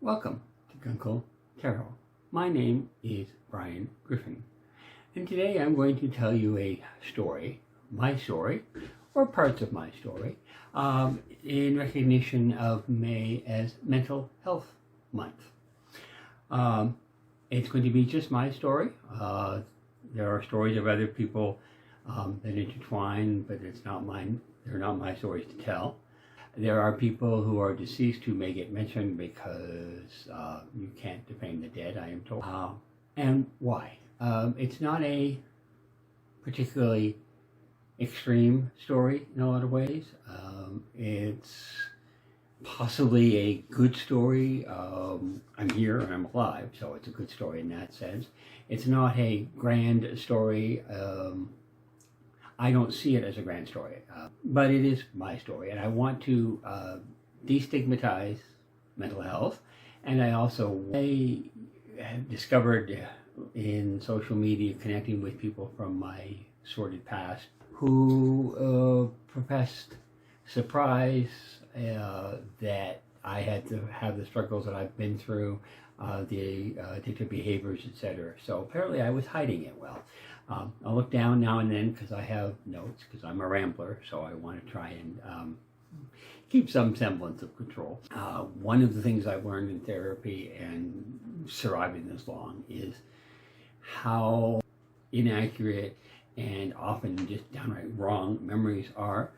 Welcome to Gunkel Tarot. My name is Brian Griffin, and today I'm going to tell you a story, my story, or parts of my story, in recognition of May as Mental Health Month. It's going to be just my story. There are stories of other people that intertwine, but it's not mine. They're not my stories to tell. There are people who are deceased who may get mentioned because you can't defame the dead, I am told. And why? It's not a particularly extreme story in a lot of ways. It's possibly a good story. I'm here and I'm alive, so it's a good story in that sense. It's not a grand story. I don't see it as a grand story, but it is my story, and I want to destigmatize mental health. And I have discovered in social media, connecting with people from my sordid past who professed surprise that I had to have the struggles that I've been through, the addictive behaviors, etc. So apparently I was hiding it well. I'll look down now and then because I have notes, because I'm a rambler, so I want to try and keep some semblance of control. One of the things I've learned in therapy and surviving this long is how inaccurate and often just downright wrong memories are.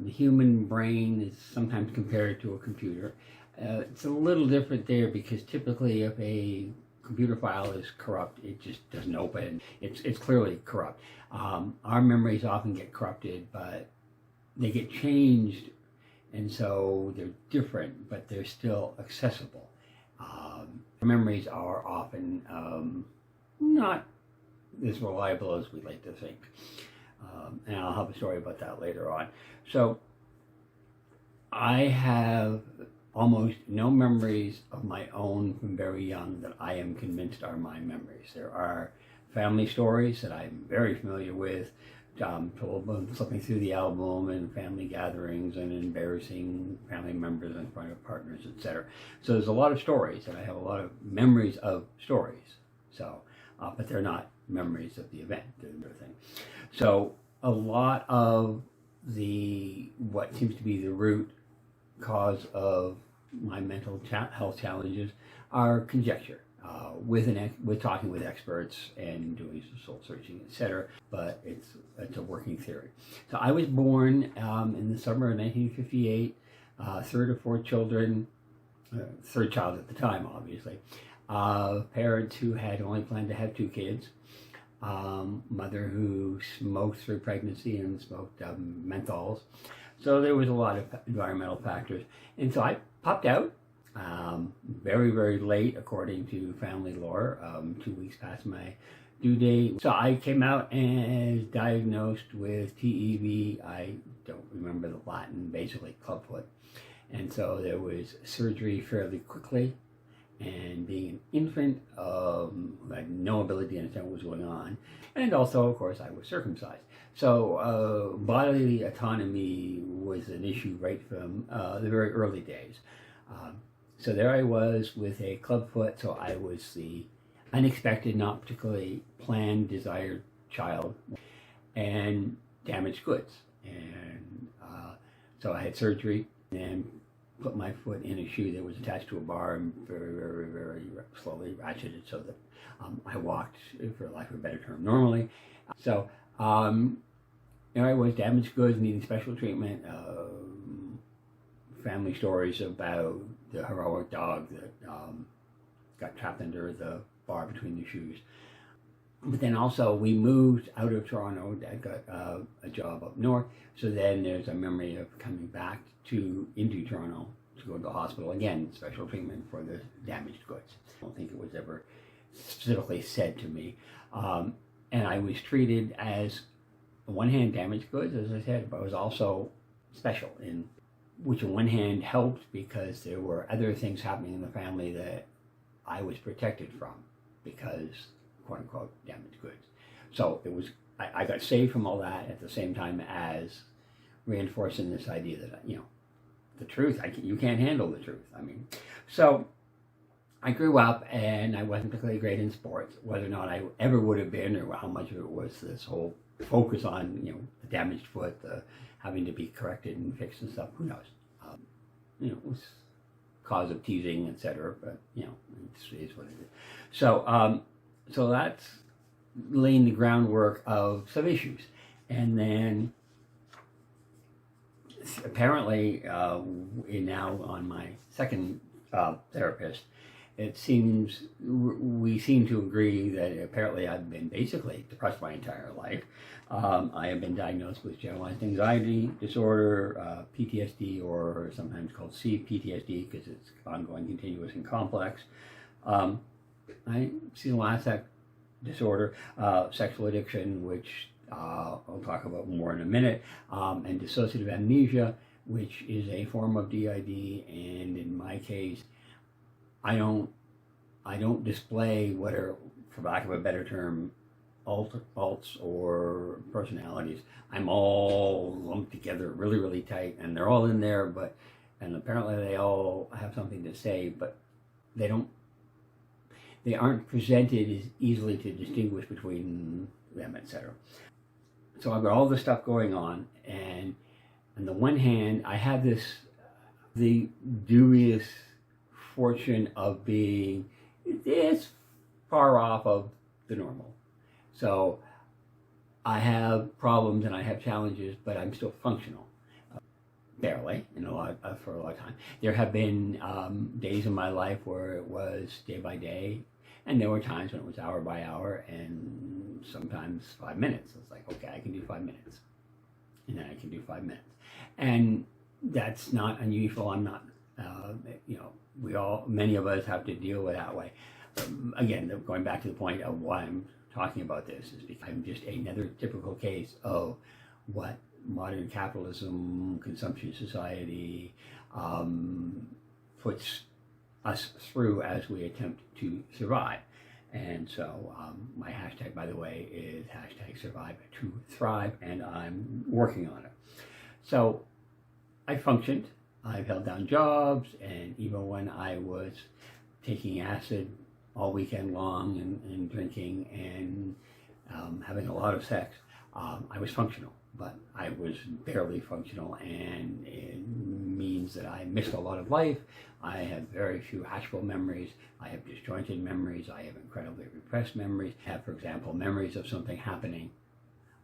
The human brain is sometimes compared to a computer. It's a little different there because typically if a computer file is corrupt, it just doesn't open. It's clearly corrupt. Our memories often get corrupted, but they get changed, and so they're different, but they're still accessible. Memories are often not as reliable as we like to think. And I'll have a story about that later on. So I have almost no memories of my own from very young that I am convinced are my memories. There are family stories that I'm very familiar with, told flipping through the album and family gatherings and embarrassing family members in front of partners, etc. So there's a lot of stories, and I have a lot of memories of stories. So, but they're not memories of the event, the thing. So a lot of what seems to be the root cause of my mental health challenges are conjecture, with talking with experts and doing some soul searching, etc. But it's a working theory. So I was born in the summer of 1958, third of four children, third child at the time, obviously. Parents who had only planned to have two kids. Mother who smoked through pregnancy and smoked menthols. So there was a lot of environmental factors. And so I popped out very, very late, according to family lore, 2 weeks past my due date. So I came out and was diagnosed with TEV. I don't remember the Latin, basically clubfoot. And so there was surgery fairly quickly. And being an infant, who had no ability to understand what was going on. And also, of course, I was circumcised. So bodily autonomy was an issue right from the very early days. So there I was with a clubfoot, so I was the unexpected, not particularly planned, desired child, and damaged goods. And so I had surgery and put my foot in a shoe that was attached to a bar and very, very, very slowly ratcheted so that I walked, for lack of a better term, normally. So there I was, damaged goods, needing special treatment, family stories about the heroic dog that got trapped under the bar between the shoes. But then also we moved out of Toronto. Dad got a job up north. So then there's a memory of coming back into Toronto to go to the hospital. Again, special treatment for the damaged goods. I don't think it was ever specifically said to me. And I was treated as, on one hand, damaged goods, as I said, but was also special, which on one hand helped because there were other things happening in the family that I was protected from because, quote unquote, damaged goods. So it was, I got saved from all that at the same time as reinforcing this idea that, the truth, you can't handle the truth. So I grew up and I wasn't particularly great in sports. Whether or not I ever would have been, or how much of it was this whole focus on, the damaged foot, the having to be corrected and fixed and stuff, who knows? It was cause of teasing, etc. But it is what it is. So that's laying the groundwork of some issues, and then apparently now on my second therapist, it seems we seem to agree that apparently I've been basically depressed my entire life. I have been diagnosed with generalized anxiety disorder, PTSD, or sometimes called CPTSD because it's ongoing, continuous, and complex. I see the last disorder, sexual addiction, which I'll talk about more in a minute, and dissociative amnesia, which is a form of DID, and in my case, I don't display what are, for lack of a better term, alts or personalities. I'm all lumped together really, really tight, and they're all in there, and apparently they all have something to say, but they aren't presented as easily to distinguish between them, etc. So I've got all this stuff going on, and on the one hand, I have the dubious fortune of being this far off of the normal. So I have problems and I have challenges, but I'm still functional. Barely, for a lot of time. There have been days in my life where it was day by day, and there were times when it was hour by hour, and sometimes 5 minutes. It's like, okay, I can do 5 minutes, and then I can do 5 minutes, and that's not unusual. I'm not, many of us have to deal with that way. Again, going back to the point of why I'm talking about this is because I'm just another typical case of what modern capitalism, consumption society puts us through as we attempt to survive. And so my hashtag, by the way, is #survive2thrive, and I'm working on it. So I functioned. I've held down jobs, and even when I was taking acid all weekend long and drinking and having a lot of sex, I was functional. But I was barely functional, and it means that I missed a lot of life. I have very few actual memories. I have disjointed memories. I have incredibly repressed memories. I have, for example, memories of something happening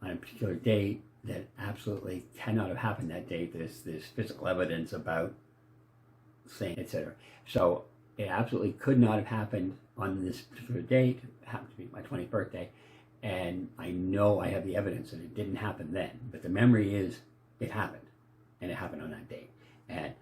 on a particular date that absolutely cannot have happened that date. There's physical evidence about saying, etc. So it absolutely could not have happened on this particular date. It happened to be my 20th birthday. And I know I have the evidence that it didn't happen then, but the memory is it happened, and it happened on that date. And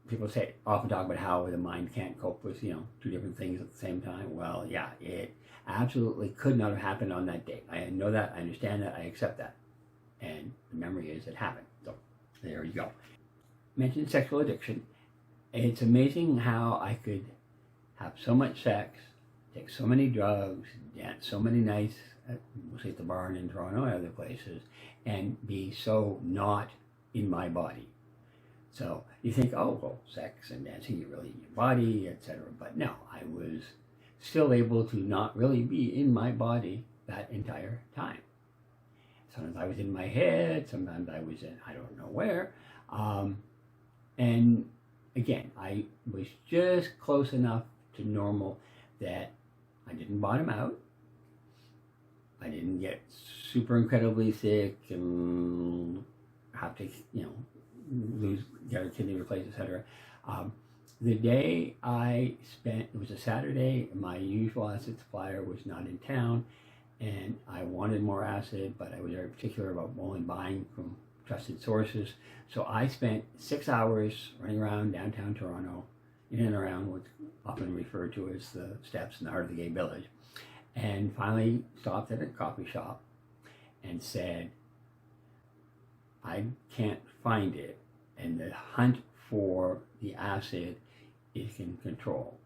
people often talk about how the mind can't cope with, two different things at the same time. Well, yeah, it absolutely could not have happened on that date. I know that, I understand that, I accept that. And the memory is it happened. So there you go. Mentioned sexual addiction. It's amazing how I could have so much sex, take so many drugs, dance so many nights, mostly at the barn in Toronto and other places, and be so not in my body. So you think, oh, well, sex and dancing, you're really in your body, etc. But no, I was still able to not really be in my body that entire time. Sometimes I was in my head, sometimes I was in I don't know where. And again, I was just close enough to normal that I didn't bottom out. I didn't get super incredibly sick and have to, get a kidney replaced, etc. The day I spent, it was a Saturday, my usual acid supplier was not in town, and I wanted more acid, but I was very particular about only buying from trusted sources. So I spent 6 hours running around downtown Toronto, in and around what's often referred to as the steps in the heart of the gay village, and finally stopped at a coffee shop and said, I can't find it, and the hunt for the acid is in control.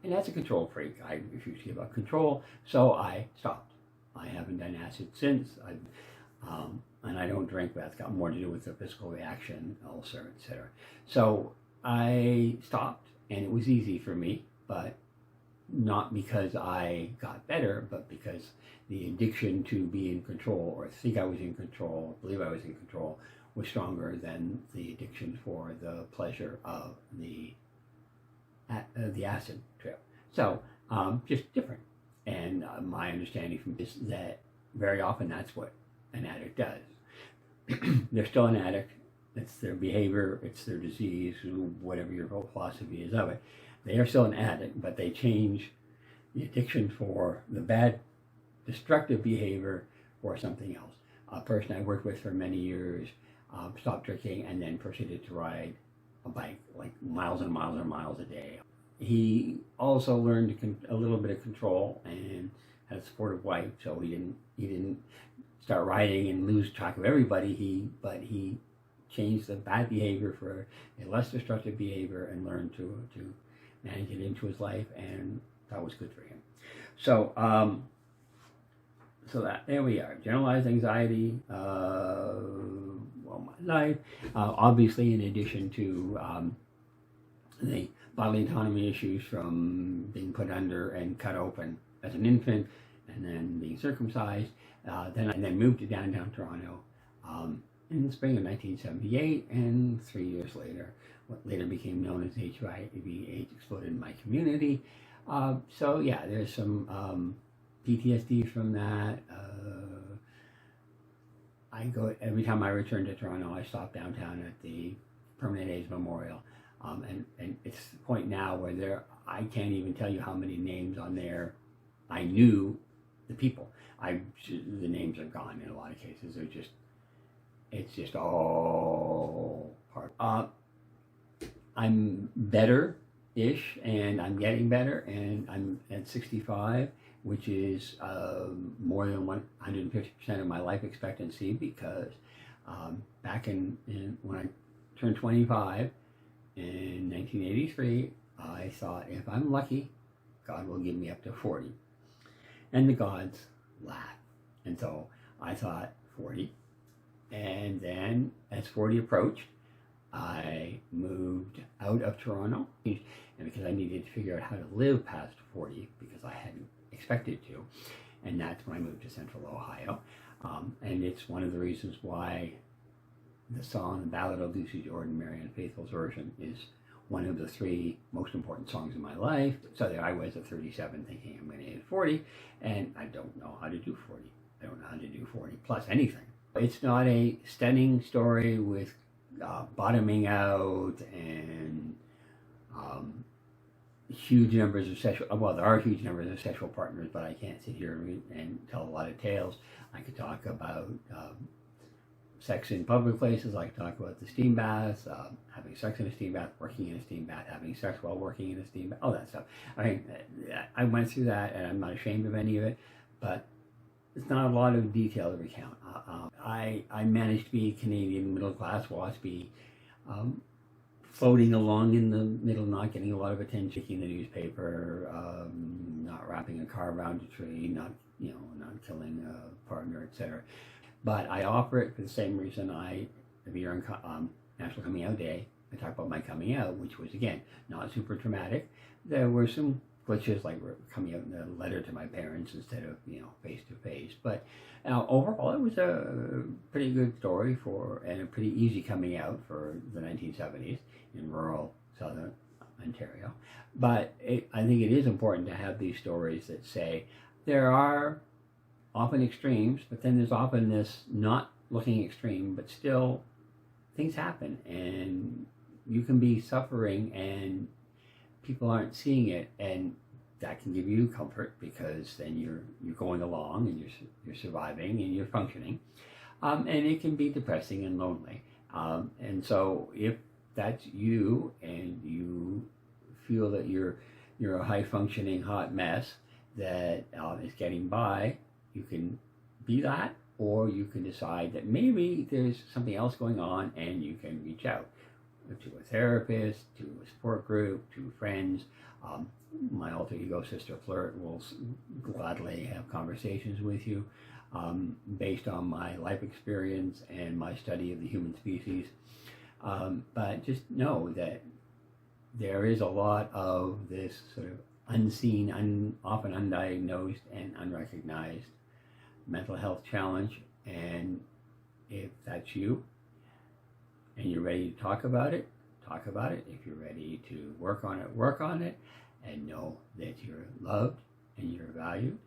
And as a control freak, I refuse to give up control, so I stopped. I haven't done acid since. And I don't drink, but that's got more to do with the physical reaction, ulcer, etc. So I stopped, and it was easy for me. but not because I got better, but because the addiction to be in control, or think I was in control, believe I was in control, was stronger than the addiction for the pleasure of the acid trip. So just different. And my understanding from this that very often that's what an addict does. They're still an addict. It's their behavior, it's their disease, whatever your whole philosophy is of it. They are still an addict, but they change the addiction for the bad, destructive behavior for something else. A person I worked with for many years stopped drinking and then proceeded to ride a bike like miles and miles and miles a day. He also learned a little bit of control and had a supportive wife, so he didn't start riding and lose track of everybody. But he changed the bad behavior for a less destructive behavior and learned to manage it into his life, and that was good for him. So so that there we are. Generalized anxiety, my life, obviously in addition to the bodily autonomy issues from being put under and cut open as an infant, and then being circumcised. Then I moved to downtown Toronto in the spring of 1978, and 3 years later, what later became known as HIV/AIDS exploded in my community. So yeah, there's some PTSD from that. Every time I return to Toronto, I stop downtown at the Permanent AIDS Memorial. And it's the point now where I can't even tell you how many names on there I knew the people. The names are gone in a lot of cases. It's just all part. I'm better-ish, and I'm getting better, and I'm at 65, which is more than 150% of my life expectancy, because back in when I turned 25 in 1983, I thought, if I'm lucky, God will give me up to 40. And the gods laughed. And so I thought 40. And then as 40 approached, I moved out of Toronto, and because I needed to figure out how to live past 40, because I hadn't expected to. And that's when I moved to Central Ohio. And it's one of the reasons why the song, The Ballad of Lucy Jordan, Marianne Faithfull's version, is one of the 3 most important songs in my life. So there I was at 37 thinking I'm going to hit 40, and I don't know how to do 40. I don't know how to do 40 plus anything. It's not a stunning story with bottoming out and huge numbers of there are huge numbers of sexual partners, but I can't sit here and tell a lot of tales. I could talk about sex in public places. I could talk about the steam baths, having sex in a steam bath, working in a steam bath, having sex while working in a steam bath, all that stuff. I mean, I went through that, and I'm not ashamed of any of it, but it's not a lot of detail to recount. I managed to be Canadian middle class waspy, floating along in the middle, not getting a lot of attention, checking the newspaper, not wrapping a car around a tree, not killing a partner, etc. But I offer it for the same reason every year on National Coming Out Day, I talk about my coming out, which was, again, not super traumatic. There were some glitches, like coming out in a letter to my parents instead of, face to face. But overall, it was a pretty good story and a pretty easy coming out for the 1970s in rural southern Ontario. But I think it is important to have these stories that say there are often extremes, but then there's often this not looking extreme, but still things happen, and you can be suffering and people aren't seeing it, and that can give you comfort, because then you're going along and you're surviving and you're functioning, and it can be depressing and lonely, and so if that's you and you feel that you're a high functioning hot mess that is getting by, you can be that, or you can decide that maybe there's something else going on, and you can reach out to a therapist, to a support group, to friends. My alter ego sister Flirt will gladly have conversations with you based on my life experience and my study of the human species. But just know that there is a lot of this sort of unseen, often undiagnosed and unrecognized mental health challenge. And if that's you and you're ready to talk about it, talk about it. If you're ready to work on it, work on it. And know that you're loved and you're valued